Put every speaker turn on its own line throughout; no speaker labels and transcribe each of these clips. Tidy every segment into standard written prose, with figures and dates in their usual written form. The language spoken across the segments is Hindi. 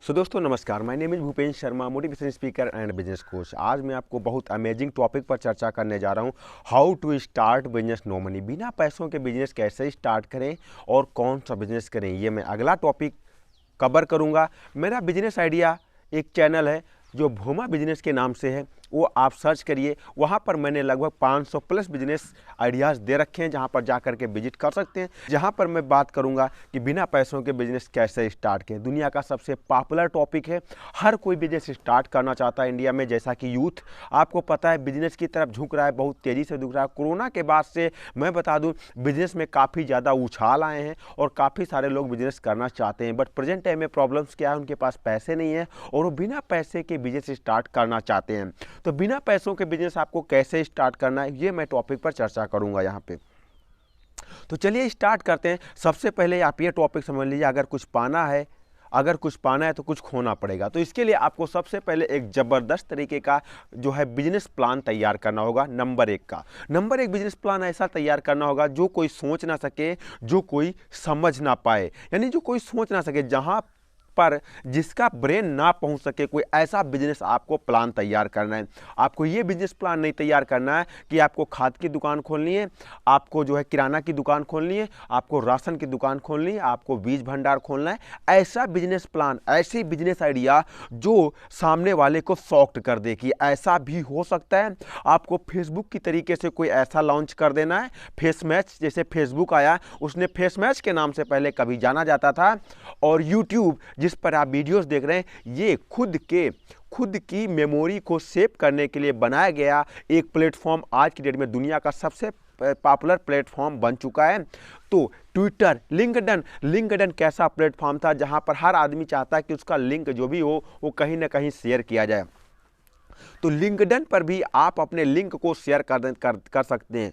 सो दोस्तों नमस्कार, my name is Bhupendra Sharma, motivation speaker and business coach. आज मैं आपको बहुत अमेजिंग टॉपिक पर चर्चा करने जा रहा हूँ, how to start business no money. बिना पैसों के बिजनेस कैसे स्टार्ट करें और कौन सा बिजनेस करें, ये मैं अगला टॉपिक कवर करूँगा। मेरा बिजनेस आइडिया एक चैनल है जो भूमा बिजनेस के नाम से है, वो आप सर्च करिए। वहाँ पर मैंने लगभग 500 प्लस बिजनेस आइडियाज़ दे रखे हैं, जहाँ पर जा कर के विजिट कर सकते हैं। जहाँ पर मैं बात करूँगा कि बिना पैसों के बिजनेस कैसे स्टार्ट करें। दुनिया का सबसे पॉपुलर टॉपिक है, हर कोई बिजनेस स्टार्ट करना चाहता है इंडिया में। जैसा कि यूथ आपको पता है बिजनेस की तरफ झुक रहा है, बहुत तेज़ी से झुक रहा है। कोरोना के बाद से मैं बता दूँ बिजनेस में काफ़ी ज़्यादा उछाल आए हैं और काफ़ी सारे लोग बिजनेस करना चाहते हैं। बट प्रेजेंट टाइम में प्रॉब्लम्स क्या है, उनके पास पैसे नहीं है और वो बिना पैसे के बिजनेस स्टार्ट करना चाहते हैं। तो बिना पैसों के बिजनेस आपको कैसे स्टार्ट करना है, ये मैं टॉपिक पर चर्चा करूंगा यहाँ पे। तो चलिए स्टार्ट करते हैं। सबसे पहले आप ये टॉपिक समझ लीजिए, अगर कुछ पाना है तो कुछ खोना पड़ेगा। तो इसके लिए आपको सबसे पहले एक ज़बरदस्त तरीके का जो है बिजनेस प्लान तैयार करना होगा। नंबर एक बिजनेस प्लान ऐसा तैयार करना होगा जो कोई सोच ना सके, जो कोई समझ ना पाए, यानी जो कोई सोच ना सके, जहाँ पर जिसका ब्रेन ना पहुंच सके, कोई ऐसा बिजनेस आपको प्लान तैयार करना है। आपको ये बिजनेस प्लान नहीं तैयार करना है कि आपको खाद की दुकान खोलनी है, आपको जो है किराना की दुकान खोलनी है, आपको राशन की दुकान खोलनी है, आपको बीज भंडार खोलना है। ऐसा बिजनेस प्लान, ऐसी बिजनेस आइडिया जो सामने वाले को शॉक्ड कर दे कि ऐसा भी हो सकता है। आपको फेसबुक की तरीके से कोई ऐसा लॉन्च कर देना है, फेस मैच। जैसे फेसबुक आया, उसने फेस मैच के नाम से पहले कभी जाना जाता था, और यूट्यूब जिस पर आप वीडियोस देख रहे हैं, ये खुद की मेमोरी को सेव करने के लिए बनाया गया एक प्लेटफॉर्म आज की डेट में दुनिया का सबसे पॉपुलर प्लेटफॉर्म बन चुका है। तो ट्विटर, लिंक्डइन कैसा प्लेटफॉर्म था जहां पर हर आदमी चाहता है कि उसका लिंक जो भी हो वो कहीं ना कहीं शेयर किया जाए। तो लिंक्डइन पर भी आप अपने लिंक को शेयर कर सकते हैं।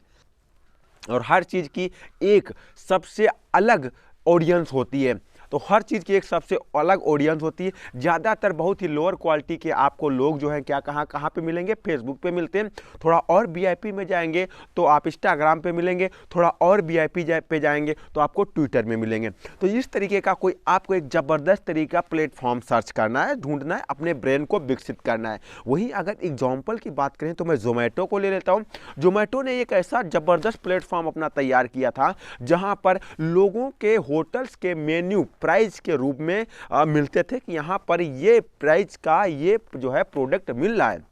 और हर चीज़ की एक सबसे अलग ऑडियंस होती है, तो हर चीज़ की एक सबसे अलग ऑडियंस होती है। ज़्यादातर बहुत ही लोअर क्वालिटी के आपको लोग जो हैं क्या कहाँ पे मिलेंगे, फेसबुक पे मिलते हैं। थोड़ा और वीआईपी में जाएंगे तो आप इंस्टाग्राम पे मिलेंगे, थोड़ा और वीआईपी पे जाएंगे तो आपको ट्विटर में मिलेंगे। तो इस तरीके का कोई आपको एक ज़बरदस्त तरीका प्लेटफॉर्म सर्च करना है, ढूंढना है, अपने ब्रेन को विकसित करना है। वहीं अगर एग्जाम्पल की बात करें तो मैं जोमेटो को ले लेता हूँ। जोमेटो ने एक ऐसा ज़बरदस्त प्लेटफॉर्म अपना तैयार किया था जहाँ पर लोगों के होटल्स के मेन्यू प्राइस के रूप में मिलते थे कि यहाँ पर ये प्राइस का ये जो है प्रोडक्ट मिल रहा है।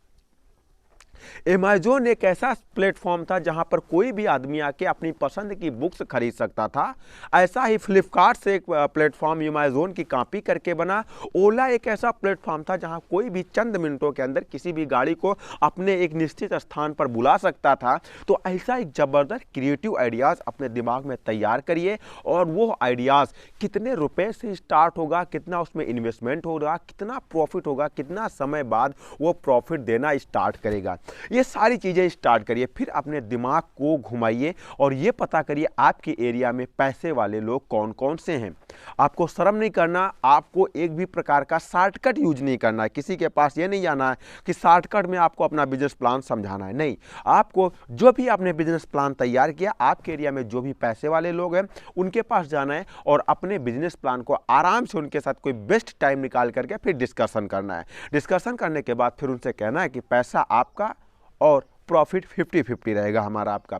अमेज़न एक ऐसा प्लेटफॉर्म था जहां पर कोई भी आदमी आके अपनी पसंद की बुक्स खरीद सकता था। ऐसा ही फ्लिपकार्ट से एक प्लेटफॉर्म अमेज़न की कॉपी करके बना। ओला एक ऐसा प्लेटफॉर्म था जहां कोई भी चंद मिनटों के अंदर किसी भी गाड़ी को अपने एक निश्चित स्थान पर बुला सकता था। तो ऐसा एक ज़बरदस्त क्रिएटिव आइडियाज़ अपने दिमाग में तैयार करिए, और वो आइडियाज़ कितने रुपए से स्टार्ट होगा, कितना उसमें इन्वेस्टमेंट होगा, कितना प्रॉफिट होगा, कितना समय बाद वो प्रॉफिट देना स्टार्ट करेगा, ये सारी चीज़ें स्टार्ट करिए। फिर अपने दिमाग को घुमाइए और ये पता करिए आपके एरिया में पैसे वाले लोग कौन कौन से हैं। आपको शर्म नहीं करना, आपको एक भी प्रकार का शॉर्टकट यूज नहीं करना है। किसी के पास ये नहीं जाना है कि शॉर्टकट में आपको अपना बिजनेस प्लान समझाना है, नहीं। आपको जो भी आपने बिजनेस प्लान तैयार किया, आपके एरिया में जो भी पैसे वाले लोग हैं उनके पास जाना है और अपने बिजनेस प्लान को आराम से उनके साथ कोई बेस्ट टाइम निकाल करके फिर डिस्कशन करना है। डिस्कशन करने के बाद फिर उनसे कहना है कि पैसा आपका और प्रॉफिट 50-50 रहेगा हमारा आपका।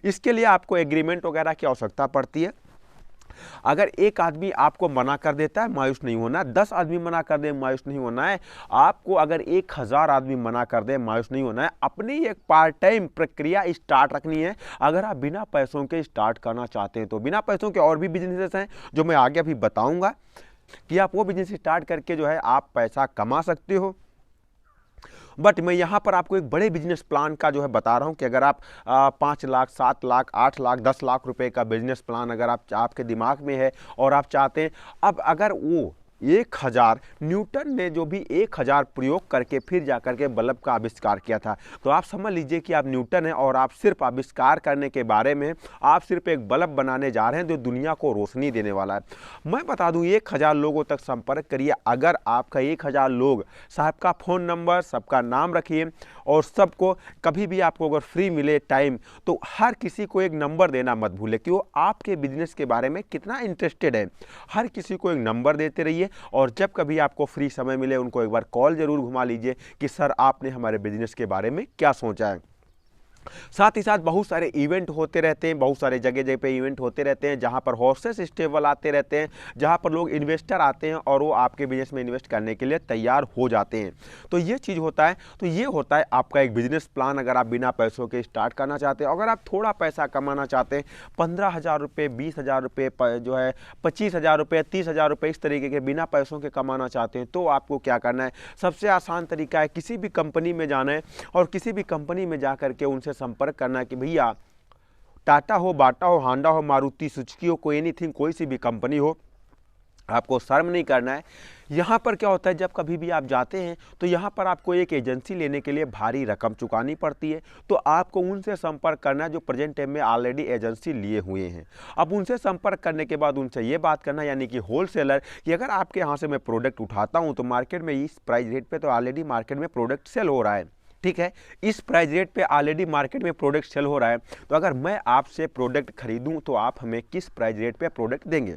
इसके लिए आपको एग्रीमेंट वगैरह की आवश्यकता पड़ती है। अगर एक आदमी आपको मना कर देता है, मायूस नहीं होना। 10 आदमी मना कर दे, मायूस नहीं होना है। आपको अगर 1000 आदमी मना कर दे, मायूस नहीं होना है। अपनी एक पार्ट टाइम प्रक्रिया स्टार्ट रखनी है। अगर आप बिना पैसों के स्टार्ट करना चाहते हैं तो बिना पैसों के और भी बिजनेसेस हैं जो मैं आगे अभी बताऊंगा कि आप वो बिजनेस स्टार्ट करके जो है आप पैसा कमा सकते हो। बट मैं यहाँ पर आपको एक बड़े बिजनेस प्लान का जो है बता रहा हूँ कि अगर आप 5 लाख, 7 लाख, 8 लाख, 10 लाख रुपए का बिजनेस प्लान अगर आपके दिमाग में है और आप चाहते हैं, अब अगर वो 1000 न्यूटन ने जो भी 1000 प्रयोग करके फिर जाकर के बल्ब का आविष्कार किया था, तो आप समझ लीजिए कि आप न्यूटन हैं और आप सिर्फ आविष्कार करने के बारे में आप सिर्फ एक बल्ब बनाने जा रहे हैं जो दुनिया को रोशनी देने वाला है। मैं बता दूं 1000 लोगों तक संपर्क करिए। अगर आपका 1000 लोग, सबका फ़ोन नंबर, सबका नाम रखिए और सबको कभी भी आपको अगर फ्री मिले टाइम तो हर किसी को एक नंबर देना मत भूलें कि वो आपके बिजनेस के बारे में कितना इंटरेस्टेड है। हर किसी को एक नंबर देते रहिए लीजिए और जब कभी आपको फ्री समय मिले उनको एक बार कॉल ज़रूर घुमा लीजिए कि सर आपने हमारे बिजनेस के बारे में क्या सोचा है। साथ ही साथ बहुत सारे इवेंट होते रहते हैं, बहुत सारे जगह जगह पे इवेंट होते रहते हैं जहां पर हॉर्सेस स्टेबल आते रहते हैं, जहां पर लोग इन्वेस्टर आते हैं और वो आपके बिजनेस में इन्वेस्ट करने के लिए तैयार हो जाते हैं। तो ये चीज़ होता है। तो ये होता है आपका एक बिजनेस प्लान। अगर आप बिना पैसों के स्टार्ट करना चाहते हैं, अगर आप थोड़ा पैसा कमाना चाहते हैं, 15,000 रुपये, 20,000 रुपये, जो है 25,000 रुपये, 30,000 रुपये, इस तरीके के बिना पैसों के कमाना चाहते हैं, तो आपको क्या करना है, सबसे आसान तरीका है किसी भी कंपनी में जाना है और किसी भी कंपनी में जा करके उनसे संपर्क करना कि भैया टाटा हो, बाटा हो, हांडा हो, मारुति सुजुकी हो, कोई एनीथिंग, कोई सी भी कंपनी हो, आपको शर्म नहीं करना है। यहाँ पर क्या होता है, जब कभी भी आप जाते हैं तो यहाँ पर आपको एक एजेंसी लेने के लिए भारी रकम चुकानी पड़ती है। तो आपको उनसे संपर्क करना है जो प्रेजेंट टाइम में ऑलरेडी एजेंसी लिए हुए हैं। अब उनसे संपर्क करने के बाद उनसे ये बात करना, यानी कि होलसेलर, कि अगर आपके यहाँ से मैं प्रोडक्ट उठाता हूँ तो मार्केट में इस प्राइस रेट पर तो ऑलरेडी मार्केट में प्रोडक्ट सेल हो रहा है, ठीक है, इस प्राइस रेट पे ऑलरेडी मार्केट में प्रोडक्ट सेल हो रहा है, तो अगर मैं आपसे प्रोडक्ट खरीदूं तो आप हमें किस प्राइस रेट पे प्रोडक्ट देंगे।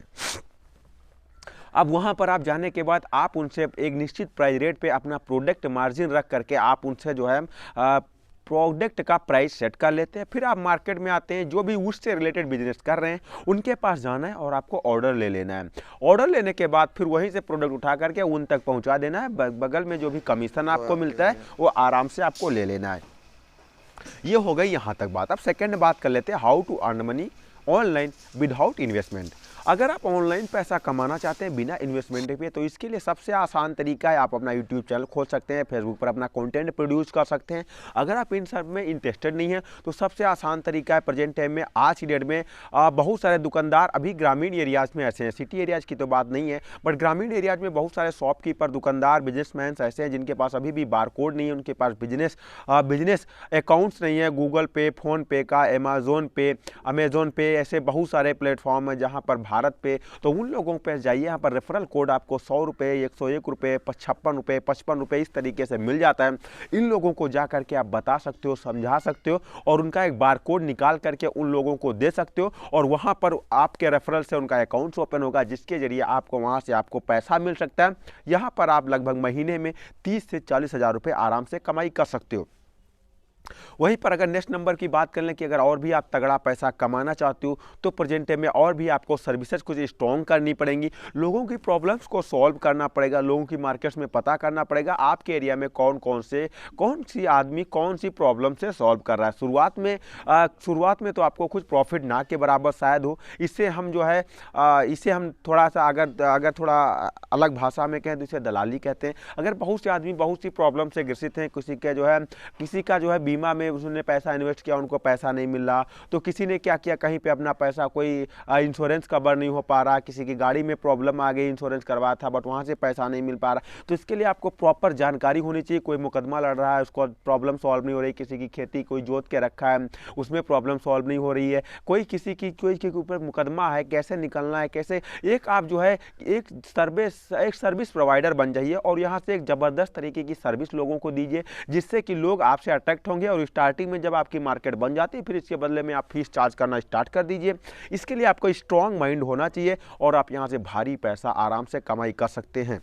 अब वहां पर आप जाने के बाद आप उनसे एक निश्चित प्राइस रेट पे अपना प्रोडक्ट मार्जिन रख करके आप उनसे जो है प्रोडक्ट का प्राइस सेट कर लेते हैं। फिर आप मार्केट में आते हैं, जो भी उससे रिलेटेड बिजनेस कर रहे हैं उनके पास जाना है और आपको ऑर्डर ले लेना है। ऑर्डर लेने के बाद फिर वहीं से प्रोडक्ट उठा करके उन तक पहुंचा देना है। बगल में जो भी कमीशन आपको मिलता है वो आराम से आपको ले लेना है। ये हो गई यहाँ तक बात। अब सेकंड बात कर लेते हैं, how to earn money online without investment. अगर आप ऑनलाइन पैसा कमाना चाहते हैं बिना इन्वेस्टमेंट पे, तो इसके लिए सबसे आसान तरीका है, आप अपना यूट्यूब चैनल खोल सकते हैं, फेसबुक पर अपना कंटेंट प्रोड्यूस कर सकते हैं। अगर आप इन सब में इंटरेस्टेड नहीं है तो सबसे आसान तरीका है, प्रेजेंट टाइम में आज की डेट में बहुत सारे दुकानदार अभी ग्रामीण एरियाज़ में ऐसे हैं, सिटी एरियाज़ की तो बात नहीं है, बट ग्रामीण एरियाज़ में बहुत सारे शॉपकीपर, दुकानदार, बिजनेसमैन ऐसे हैं जिनके पास अभी भी बारकोड नहीं है, उनके पास बिजनेस अकाउंट्स नहीं है। गूगल पे, फ़ोन पे का, अमेज़ोन पे, ऐसे बहुत सारे प्लेटफॉर्म हैं जहाँ पर भारत पे। तो उन लोगों पे जाइए, यहाँ पर रेफरल कोड आपको 100 रुपये, 101 रुपये, 56 रुपये, 55 रुपये, इस तरीके से मिल जाता है। इन लोगों को जा करके आप बता सकते हो, समझा सकते हो और उनका एक बार कोड निकाल करके उन लोगों को दे सकते हो और वहाँ पर आपके रेफरल से उनका अकाउंट्स ओपन होगा, जिसके जरिए आपको वहाँ से आपको पैसा मिल सकता है। यहाँ पर आप लगभग महीने में 30 से 40 हज़ार रुपये आराम से कमाई कर सकते हो। वहीं पर अगर नेक्स्ट नंबर की बात कर लें कि अगर और भी आप तगड़ा पैसा कमाना चाहते हो तो प्रेजेंट में और भी आपको सर्विसेज कुछ स्ट्रॉन्ग करनी पड़ेंगी, लोगों की प्रॉब्लम्स को सॉल्व करना पड़ेगा, लोगों की मार्केट्स में पता करना पड़ेगा आपके एरिया में कौन सी आदमी कौन सी प्रॉब्लम से सॉल्व कर रहा है। शुरुआत में तो आपको कुछ प्रॉफिट ना के बराबर शायद हो। इससे हम जो है इसे हम थोड़ा सा अगर थोड़ा अलग भाषा में कहें तो इसे दलाली कहते हैं। अगर बहुत से आदमी बहुत सी प्रॉब्लम से ग्रसित हैं, किसी का जो है बीमा में उसने पैसा इन्वेस्ट किया, उनको पैसा नहीं मिल रहा, तो किसी ने क्या किया, कहीं पे अपना पैसा कोई इंश्योरेंस कवर नहीं हो पा रहा, किसी की गाड़ी में प्रॉब्लम आ गई, इंश्योरेंस करवाया था बट वहाँ से पैसा नहीं मिल पा रहा। तो इसके लिए आपको प्रॉपर जानकारी होनी चाहिए। कोई मुकदमा लड़ रहा है, उसको प्रॉब्लम सॉल्व नहीं हो रही, किसी की खेती कोई जोत के रखा है उसमें प्रॉब्लम सॉल्व नहीं हो रही है, कोई के ऊपर मुकदमा है, कैसे निकलना है, कैसे आप जो है एक सर्विस प्रोवाइडर बन जाइए और यहाँ से एक ज़बरदस्त तरीके की सर्विस लोगों को दीजिए, जिससे कि लोग आपसे अट्रैक्ट होंगे और स्टार्टिंग में जब आपकी मार्केट बन जाती है फिर इसके बदले में आप फीस चार्ज करना स्टार्ट कर दीजिए। इसके लिए आपको स्ट्रॉन्ग माइंड होना चाहिए और आप यहाँ से भारी पैसा आराम से कमाई कर सकते हैं।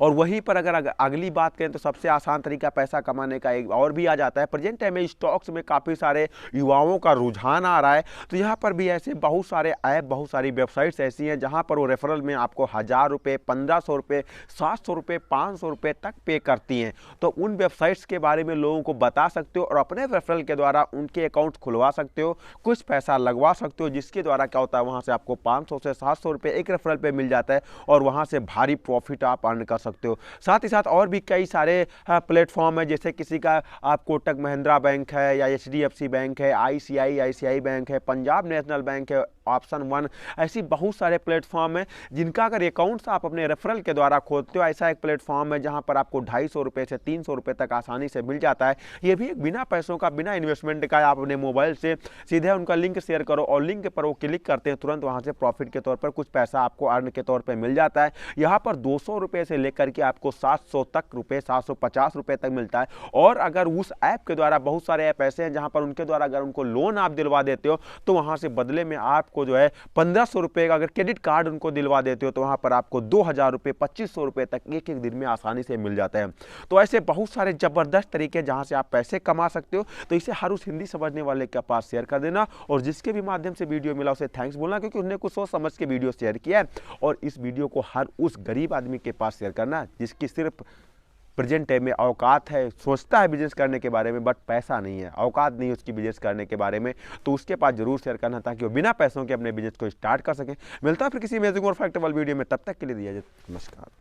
और वहीं पर अगर अगली बात करें तो सबसे आसान तरीका पैसा कमाने का एक और भी आ जाता है। प्रेजेंट टाइम में स्टॉक्स में काफ़ी सारे युवाओं का रुझान आ रहा है, तो यहाँ पर भी ऐसे बहुत सारे ऐप, बहुत सारी वेबसाइट्स ऐसी हैं जहाँ पर वो रेफरल में आपको 1000 रुपये, 1500 रुपये, 700 रुपये, 500 रुपये तक पे करती हैं। तो उन वेबसाइट्स के बारे में लोगों को बता सकते हो और अपने रेफरल के द्वारा उनके अकाउंट खुलवा सकते हो, कुछ पैसा लगवा सकते हो, जिसके द्वारा क्या होता है वहाँ से आपको 500 से 700 रुपये एक रेफरल पे मिल जाता है और वहाँ से भारी प्रॉफिट आप अर्न कर सकते हो। साथ ही साथ और भी कई सारे प्लेटफॉर्म है, जैसे किसी का आप कोटक महिंद्रा बैंक है या HDFC बैंक है, ICICI बैंक है, पंजाब नेशनल बैंक है, ऑप्शन 1, ऐसी बहुत सारे प्लेटफॉर्म है जिनका अगर अकाउंट्स आप अपने रेफरल के द्वारा खोलते हो। ऐसा एक प्लेटफॉर्म है जहां पर आपको 250 रुपये से 300 रुपये तक आसानी से मिल जाता है। ये भी एक बिना पैसों का, बिना इन्वेस्टमेंट का, आप अपने मोबाइल से सीधे उनका लिंक शेयर करो और लिंक पर वो क्लिक करते हैं, तुरंत वहां से प्रॉफिट के तौर पर कुछ पैसा आपको अर्न के तौर पर मिल जाता है। यहाँ पर 200 रुपये से लेकर के आपको 700 तक रुपये, 750 रुपये तक मिलता है। और अगर उस ऐप के द्वारा, बहुत सारे ऐप ऐसे हैं जहाँ पर उनके द्वारा अगर उनको लोन आप दिलवा देते हो तो वहाँ से बदले में आप आपको जो है 1500 रुपये का अगर क्रेडिट कार्ड उनको दिलवा देते हो तो वहाँ पर आपको 2000 रुपये 2500 रुपये तक एक एक दिन में आसानी से मिल जाता है। तो ऐसे बहुत सारे ज़बरदस्त तरीके जहाँ से आप पैसे कमा सकते हो। तो इसे हर उस हिंदी समझने वाले के पास शेयर कर देना, और जिसके भी माध्यम से वीडियो मिला उसे थैंक्स बोलना, क्योंकि उन्होंने कुछ सोच समझ के वीडियो शेयर किया है। और इस वीडियो को हर उस गरीब आदमी के पास शेयर करना जिसकी सिर्फ प्रेजेंट टाइम में औकात है, सोचता है बिजनेस करने के बारे में बट पैसा नहीं है, औकात नहीं है उसकी बिजनेस करने के बारे में, तो उसके पास जरूर शेयर करना ताकि वो बिना पैसों के अपने बिजनेस को स्टार्ट कर सकें। मिलता है फिर किसी अमेजिंग और फैक्टेबल वीडियो में, तब तक के लिए दिया जाए नमस्कार।